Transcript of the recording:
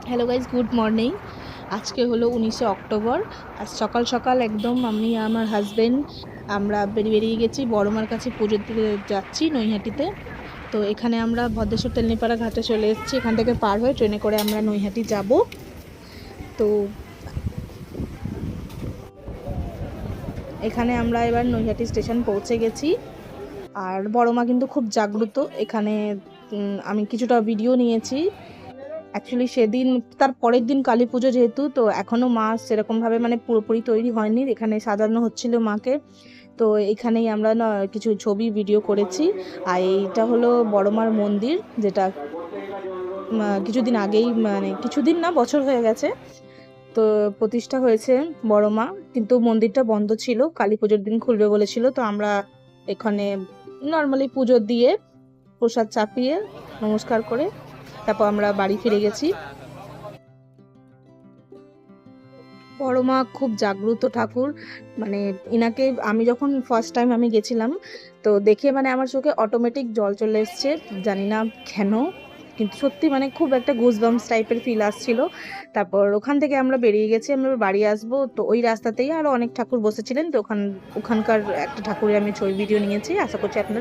Hello guys, good morning. আজকে হলো 19শে October. আজ সকাল সকাল একদম আমি আমার হাজবেন্ড আমরা বেরিয়ে গেছি বড়মার কাছে পুজো দিতে যাচ্ছি নৈহাটিতে। তো এখানে আমরা ভদ্রেশ্বর তেলনিপাড়া ঘাটে চলে এসেছি। এখান থেকে পার হয়ে ট্রেনে করে আমরা নৈহাটি যাব। তো এখানে আমরা এবার নৈহাটি স্টেশন পৌঁছে গেছি। আর বড়মা কিন্তু খুব জাগ্রত এখানে। আমি কিছুটা ভিডিও নিয়েছি। অ্যাকচুয়ালি সেদিন তার পরের দিন কালী পুজো, যেহেতু তো এখনো মা সেরকমভাবে মানে পুরোপুরি তৈরি হয়নি, এখানে সাজানো হচ্ছিল মাকে। তো এখানেই আমরা না কিছু ছবি ভিডিও করেছি। আর এইটা হলো বড়মার মন্দির, যেটা কিছুদিন আগেই, মানে কিছুদিন না, বছর হয়ে গেছে তো প্রতিষ্ঠা হয়েছে বড়মা। কিন্তু মন্দিরটা বন্ধ ছিল, কালী পুজোর দিন খুলবে বলেছিল। তো আমরা এখানে নর্মালি পুজো দিয়ে প্রসাদ চাপিয়ে নমস্কার করে তারপর আমরা বাড়ি ফিরে গেছি। বড়মা খুব জাগ্রত ঠাকুর। মানে ইনাকে আমি যখন ফার্স্ট টাইম আমি গেছিলাম, তো দেখে মানে আমার চোখে অটোমেটিক জল চলে এসছে, জানি না কেন, কিন্তু সত্যি মানে খুব একটা গুজবাম্পস টাইপের ফিল আসছিল। তারপর ওখান থেকে আমরা বেরিয়ে গেছি, আমরা বাড়ি আসবো। তো ওই রাস্তাতেই আরো অনেক ঠাকুর বসেছিলেন, তো ওখানকার একটা ঠাকুরের আমি ছবি ভিডিও নিয়েছি। আশা করছি আপনারা